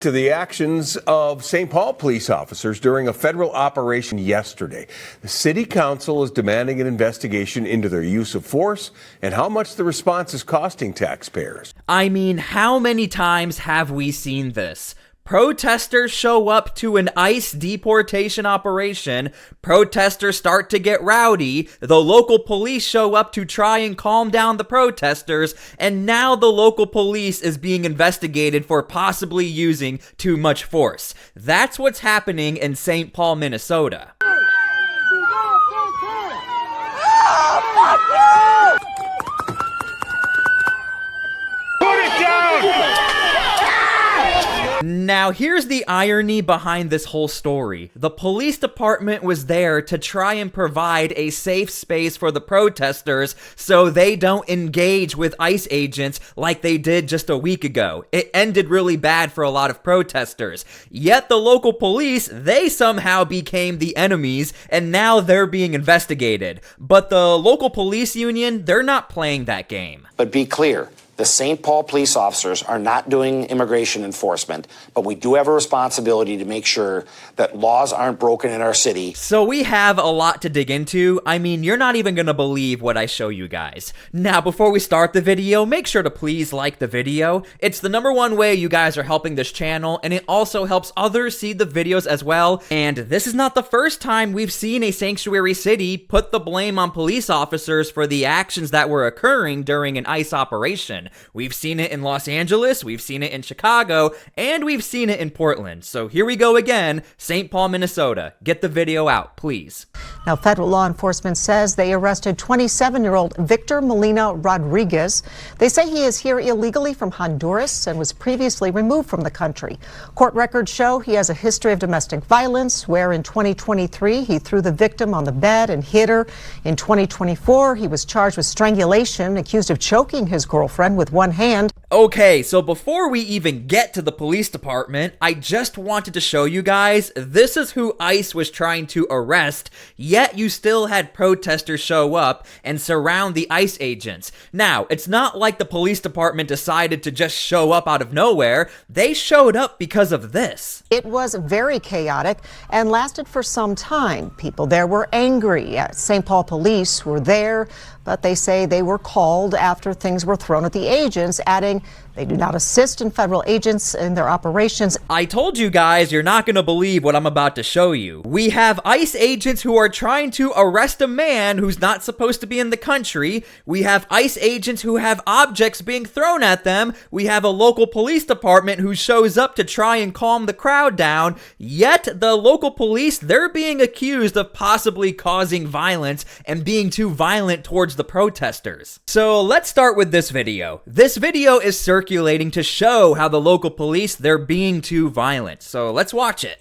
To the actions of St. Paul police officers during a federal operation yesterday. The city council is demanding an investigation into their use of force and how much the response is costing taxpayers. I mean, how many times have we seen this? Protesters show up to an ICE deportation operation, protesters start to get rowdy, the local police show up to try and calm down the protesters, and now the local police is being investigated for possibly using too much force. That's what's happening in St. Paul, Minnesota. Now, here's the irony behind this whole story. The police department was there to try and provide a safe space for the protesters so they don't engage with ICE agents like they did just a week ago. It ended really bad for a lot of protesters. Yet the local police, they somehow became the enemies, and now they're being investigated. But the local police union, they're not playing that game. But be clear. The St. Paul police officers are not doing immigration enforcement, but we do have a responsibility to make sure that laws aren't broken in our city. So we have a lot to dig into. I mean, you're not even gonna believe what I show you guys. Now, before we start the video, make sure to please like the video. It's the #1 way you guys are helping this channel, and it also helps others see the videos as well. And this is not the first time we've seen a sanctuary city put the blame on police officers for the actions that were occurring during an ICE operation. We've seen it in Los Angeles, we've seen it in Chicago, and we've seen it in Portland. So here we go again, St. Paul, Minnesota. Get the video out, please. Now, federal law enforcement says they arrested 27-year-old Victor Molina Rodriguez. They say he is here illegally from Honduras and was previously removed from the country. Court records show he has a history of domestic violence, where in 2023 he threw the victim on the bed and hit her. In 2024, he was charged with strangulation, accused of choking his girlfriend with one hand. Okay, so before we even get to the police department, I just wanted to show you guys, this is who ICE was trying to arrest, yet you still had protesters show up and surround the ICE agents. Now, it's not like the police department decided to just show up out of nowhere. They showed up because of this. It was very chaotic and lasted for some time. People there were angry. St. Paul police were there, but they say they were called after things were thrown at the agents, adding they do not assist in federal agents in their operations. I told you guys, you're not going to believe what I'm about to show you. We have ICE agents who are trying to arrest a man who's not supposed to be in the country. We have ICE agents who have objects being thrown at them. We have a local police department who shows up to try and calm the crowd down. Yet the local police, they're being accused of possibly causing violence and being too violent towards the protesters. So let's start with this video. This video is circulating to show how the local police, they're being too violent. So let's watch it.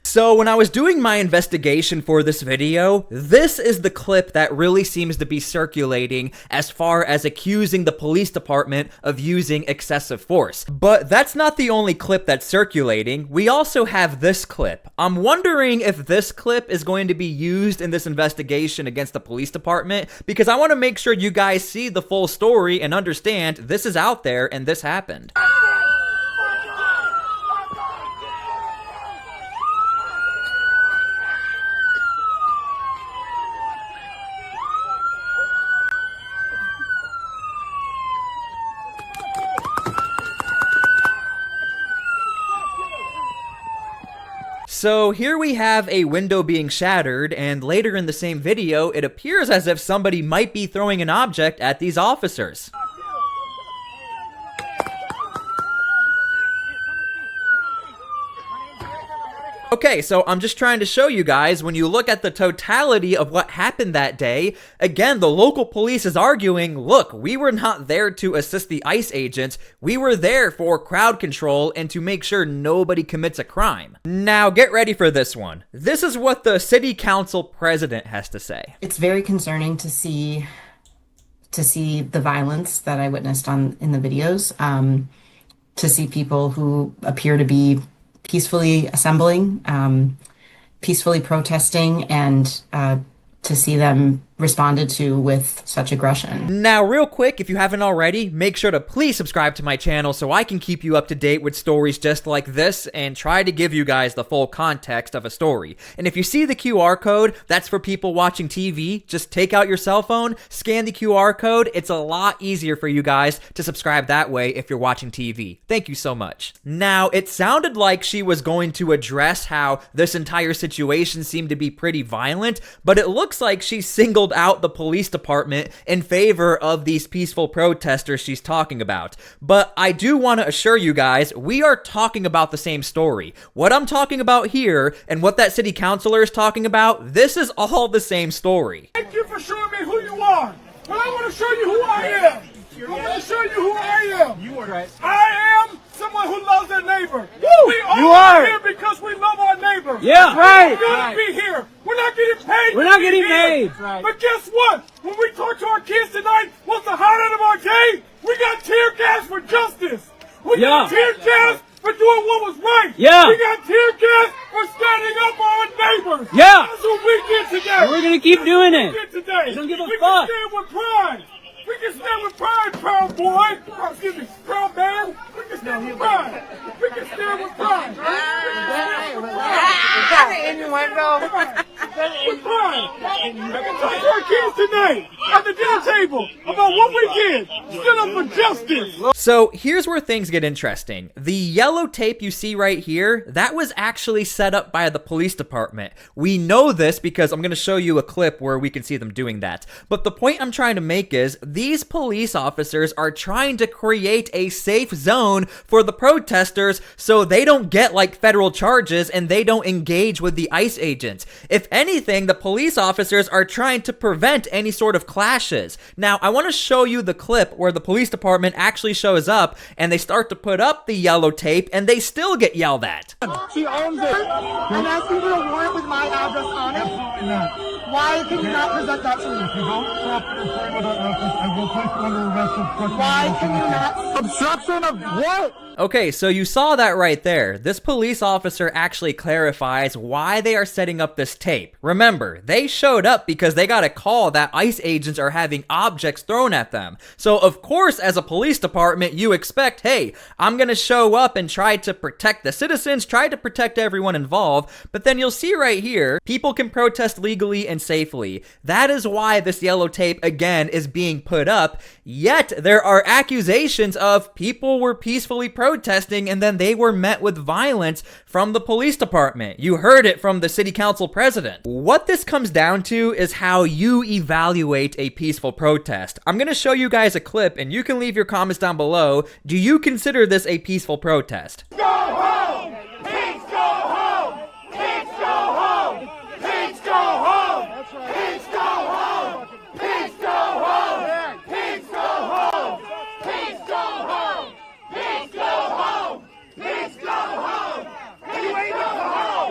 So when I was doing my investigation for this video, this is the clip that really seems to be circulating as far as accusing the police department of using excessive force. But that's not the only clip that's circulating. We also have this clip. I'm wondering if this clip is going to be used in this investigation against the police department, because I want to make sure you guys see the full story and understand this is out there and this happened. So here we have a window being shattered, and later in the same video, it appears as if somebody might be throwing an object at these officers. Okay, so I'm just trying to show you guys, when you look at the totality of what happened that day, again, the local police is arguing, look, we were not there to assist the ICE agents, we were there for crowd control and to make sure nobody commits a crime. Now, get ready for this one. This is what the city council president has to say. It's very concerning to see to see the violence that I witnessed in the videos, to see people who appear to be peacefully assembling, peacefully protesting, and to see them responded to with such aggression. Now, real quick, if you haven't already, make sure to please subscribe to my channel so I can keep you up to date with stories just like this and try to give you guys the full context of a story. And if you see the QR code, that's for people watching TV. Just take out your cell phone, scan the QR code. It's a lot easier for you guys to subscribe that way if you're watching TV. Thank you so much. Now, it sounded like she was going to address how this entire situation seemed to be pretty violent, but it looks like she singled out the police department in favor of these peaceful protesters she's talking about. But I do want to assure you guys, we are talking about the same story. What I'm talking about here and what that city councilor is talking about, this is all the same story. Thank you for showing me who you are. But I want to show you who I am. I want to show you who I am. You are right. I am someone who loves their neighbor. Woo! We all are here because we love our neighbor. Yeah, right. We're gonna be here. We're not getting paid. We're not getting paid. Right. But guess what? When we talk to our kids tonight, what's the highlight of our day? We got tear gas for justice. We got tear gas for doing what was right. Yeah. We got tear gas for standing up for our neighbors. Yeah. That's what we did today. And we're gonna keep doing it. Today. Don't give a we fuck. can stand with pride. We can stand with pride, proud boy. Oh, excuse me, proud man. We can stand with pride. We can stand with pride. With pride. We can talk to our kids tonight at the dinner table about what we did. Stood up for justice. So here's where things get interesting. The yellow tape you see right here, that was actually set up by the police department. We know this because I'm going to show you a clip where we can see them doing that. But the point I'm trying to make is these police officers are trying to create a safe zone for the protesters so they don't get like federal charges and they don't engage with the ICE agents. If anything, the police officers are trying to prevent any sort of clashes. Now, I want to show you the clip where the police department actually shows up and they start to put up the yellow tape and they still get yelled at. She owns it. I'm asking for a warrant with my address on it. Absolutely not. Why can you not present that to me? If you don't stop referring with our office, I will place you under arrest of obstruction. Why can you not? Obstruction of what? Okay, so you saw that right there. This police officer actually clarifies why they are setting up this tape. Remember, they showed up because they got a call that ICE agents are having objects thrown at them. So of course, as a police department, you expect, hey, I'm gonna show up and try to protect the citizens, try to protect everyone involved, but then you'll see right here, people can protest legally and safely. That is why this yellow tape, again, is being put up, yet there are accusations of people were peacefully protesting and then they were met with violence from the police department. You heard it from the city council president. What this comes down to is how you evaluate a peaceful protest. I'm gonna show you guys a clip and you can leave your comments down below. Do you consider this a peaceful protest? Go home! Pigs go home! Pigs go home! Pigs go home! Pigs go home! Pigs go home! Pigs go home! Pigs go home! Pigs go home! Pigs go home! Pigs go home!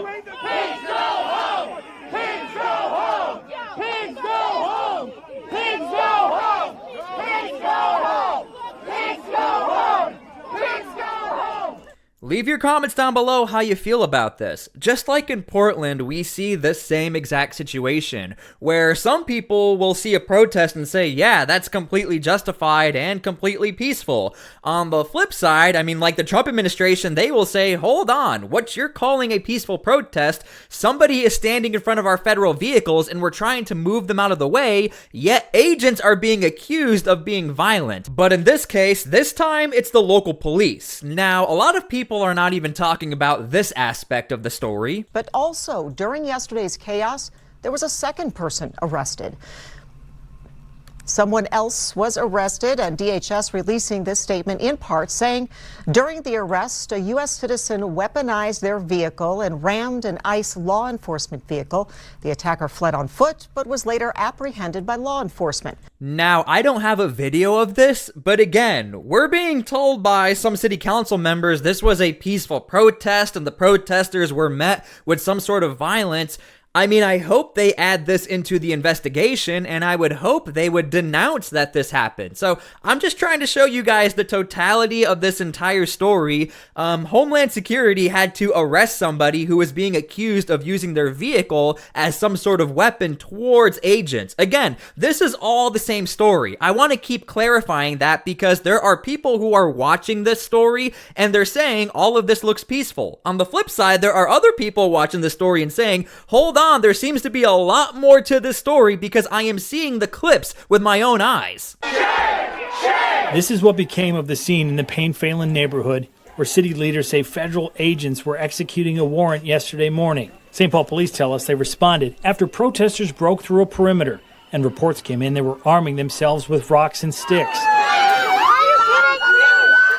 Pigs go home! Pigs go home! Pigs go home! Pigs go home! Pigs go home! Pigs go home! Pigs go home! Leave your comments down below how you feel about this. Just like in Portland, we see this same exact situation, where some people will see a protest and say, yeah, that's completely justified and completely peaceful. On the flip side, I mean, like the Trump administration, they will say, hold on, what you're calling a peaceful protest, somebody is standing in front of our federal vehicles and we're trying to move them out of the way, yet agents are being accused of being violent. But in this case, this time, it's the local police. Now, a lot of people are not even talking about this aspect of the story. But also, during yesterday's chaos, there was a second person arrested. Someone else was arrested, and DHS releasing this statement in part saying during the arrest, a U.S. citizen weaponized their vehicle and rammed an ICE law enforcement vehicle. The attacker fled on foot, but was later apprehended by law enforcement. Now, I don't have a video of this, but again, we're being told by some city council members this was a peaceful protest and the protesters were met with some sort of violence. I mean, I hope they add this into the investigation, and I would hope they would denounce that this happened. So I'm just trying to show you guys the totality of this entire story. Homeland Security had to arrest somebody who was being accused of using their vehicle as some sort of weapon towards agents. Again, this is all the same story. I want to keep clarifying that because there are people who are watching this story and they're saying all of this looks peaceful. On the flip side, there are other people watching this story and saying, hold on, there seems to be a lot more to this story because I am seeing the clips with my own eyes. This is what became of the scene in the Payne-Phelan neighborhood, where city leaders say federal agents were executing a warrant yesterday morning. St. Paul police tell us they responded after protesters broke through a perimeter, and reports came in they were arming themselves with rocks and sticks.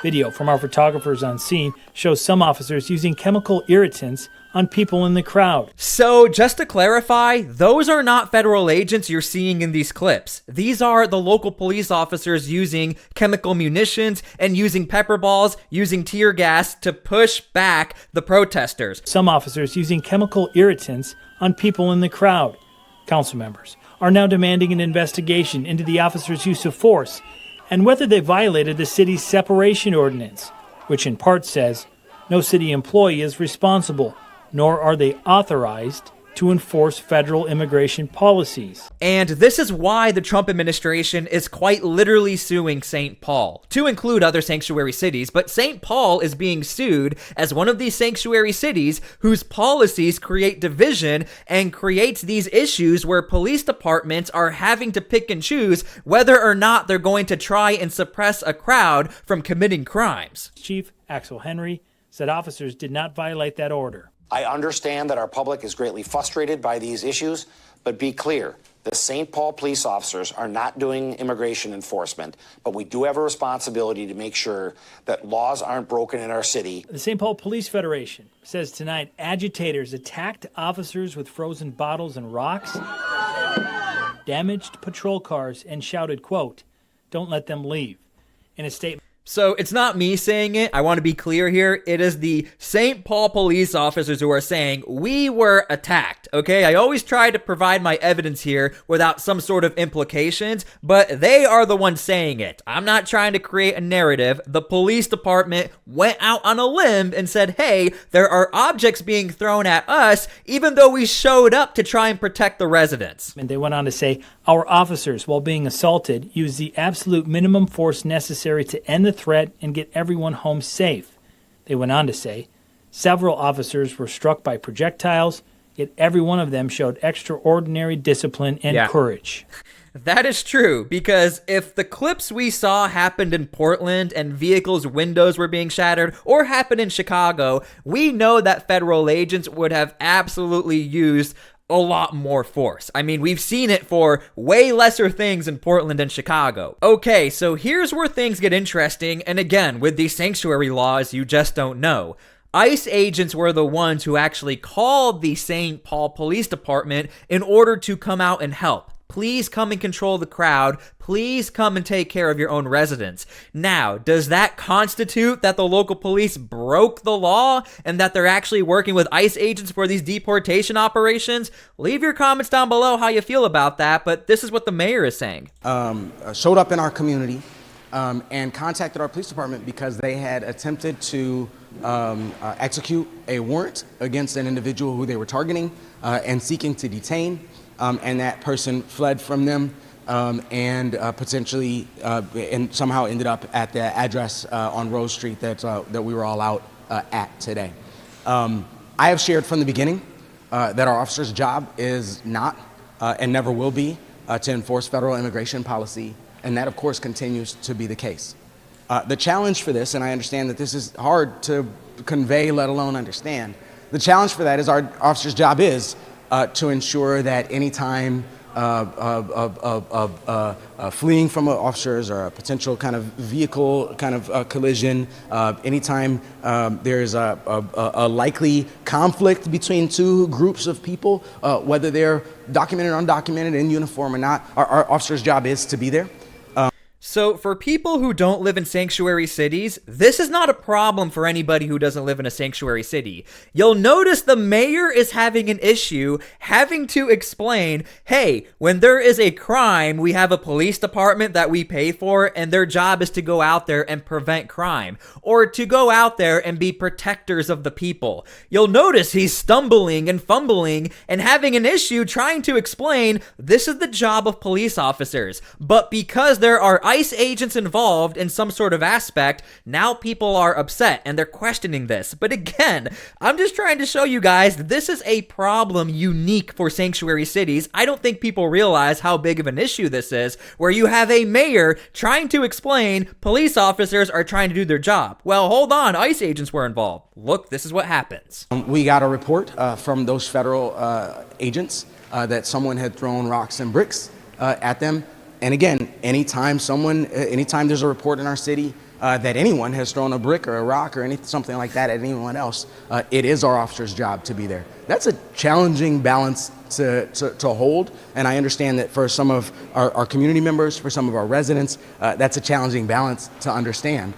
Video from our photographers on scene shows some officers using chemical irritants on people in the crowd. So, just to clarify, those are not federal agents you're seeing in these clips. These are the local police officers using chemical munitions and using pepper balls, using tear gas to push back the protesters. Some officers using chemical irritants on people in the crowd. Council members are now demanding an investigation into the officers' use of force and whether they violated the city's separation ordinance, which in part says no city employee is responsible, nor are they authorized to enforce federal immigration policies. And this is why the Trump administration is quite literally suing St. Paul, to include other sanctuary cities, but St. Paul is being sued as one of these sanctuary cities whose policies create division and creates these issues where police departments are having to pick and choose whether or not they're going to try and suppress a crowd from committing crimes. Chief Axel Henry said officers did not violate that order. I understand that our public is greatly frustrated by these issues, but be clear, the St. Paul police officers are not doing immigration enforcement, but we do have a responsibility to make sure that laws aren't broken in our city. The St. Paul Police Federation says tonight agitators attacked officers with frozen bottles and rocks, damaged patrol cars, and shouted, quote, "Don't let them leave." In a statement, So it's not me saying it. I want to be clear here. It is the St. Paul police officers who are saying we were attacked, okay? I always try to provide my evidence here without some sort of implications, but they are the ones saying it. I'm not trying to create a narrative. The police department went out on a limb and said, hey, there are objects being thrown at us, even though we showed up to try and protect the residents. and they went on to say, our officers, while being assaulted, used the absolute minimum force necessary to end the threat and get everyone home safe. They went on to say, several officers were struck by projectiles, yet every one of them showed extraordinary discipline and courage. That is true, because if the clips we saw happened in Portland and vehicles' windows were being shattered, or happened in Chicago, we know that federal agents would have absolutely used a lot more force. I mean, we've seen it for way lesser things in Portland and Chicago. Okay, so here's where things get interesting, and again, with these sanctuary laws, you just don't know. ICE agents were the ones who actually called the St. Paul Police Department in order to come out and help. Please come and control the crowd. Please come and take care of your own residents. Now, does that constitute that the local police broke the law and that they're actually working with ICE agents for these deportation operations? Leave your comments down below how you feel about that, but this is what the mayor is saying. Showed up in our community and contacted our police department because they had attempted to execute a warrant against an individual who they were targeting and seeking to detain. And that person fled from them and potentially and somehow ended up at the address on Rose Street that we were all out at today. I have shared from the beginning that our officers' job is not and never will be to enforce federal immigration policy, and that, of course, continues to be the case. The challenge for this, and I understand that this is hard to convey, let alone understand, the challenge for that is our officers' job is to ensure that any time fleeing from officers or a potential kind of vehicle kind of collision, anytime there's a likely conflict between two groups of people, whether they're documented or undocumented, in uniform or not, our officers' job is to be there. So for people who don't live in sanctuary cities, this is not a problem for anybody who doesn't live in a sanctuary city. You'll notice the mayor is having an issue having to explain, hey, when there is a crime, we have a police department that we pay for, and their job is to go out there and prevent crime, or to go out there and be protectors of the people. You'll notice he's stumbling and fumbling and having an issue trying to explain this is the job of police officers. But because there are ICE agents involved in some sort of aspect, now people are upset and they're questioning this. But again, I'm just trying to show you guys this is a problem unique for sanctuary cities. I don't think people realize how big of an issue this is, where you have a mayor trying to explain police officers are trying to do their job. Well, hold on, ICE agents were involved. Look, this is what happens. We got a report from those federal agents that someone had thrown rocks and bricks at them. And again, anytime there's a report in our city that anyone has thrown a brick or a rock or something like that at anyone else, it is our officer's job to be there. That's a challenging balance to hold, and I understand that for some of our community members, for some of our residents, that's a challenging balance to understand.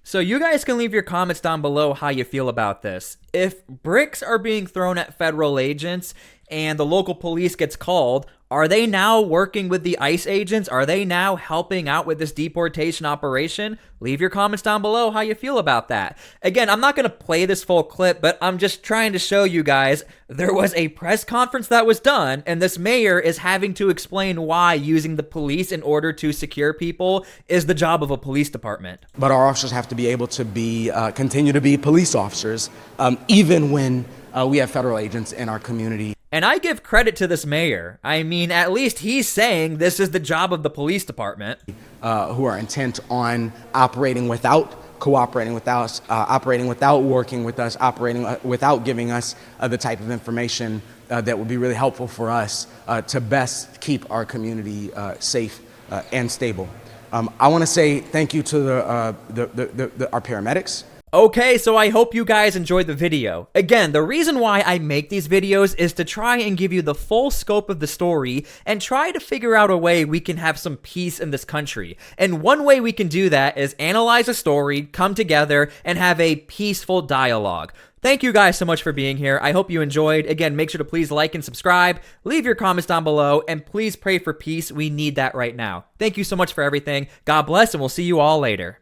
So you guys can leave your comments down below how you feel about this. If bricks are being thrown at federal agents and the local police gets called, are they now working with the ICE agents? Are they now helping out with this deportation operation? Leave your comments down below how you feel about that. Again, I'm not going to play this full clip, but I'm just trying to show you guys there was a press conference that was done, and this mayor is having to explain why using the police in order to secure people is the job of a police department. But our officers have to be able to continue to be police officers, even when we have federal agents in our community. And I give credit to this mayor. I mean, at least he's saying this is the job of the police department. Who are intent on operating without cooperating with us, operating without working with us, operating without giving us the type of information that would be really helpful for us to best keep our community safe and stable. I want to say thank you to our paramedics. Okay, so I hope you guys enjoyed the video. Again, the reason why I make these videos is to try and give you the full scope of the story and try to figure out a way we can have some peace in this country. And one way we can do that is analyze a story, come together, and have a peaceful dialogue. Thank you guys so much for being here. I hope you enjoyed. Again, make sure to please like and subscribe, leave your comments down below, and please pray for peace. We need that right now. Thank you so much for everything. God bless, and we'll see you all later.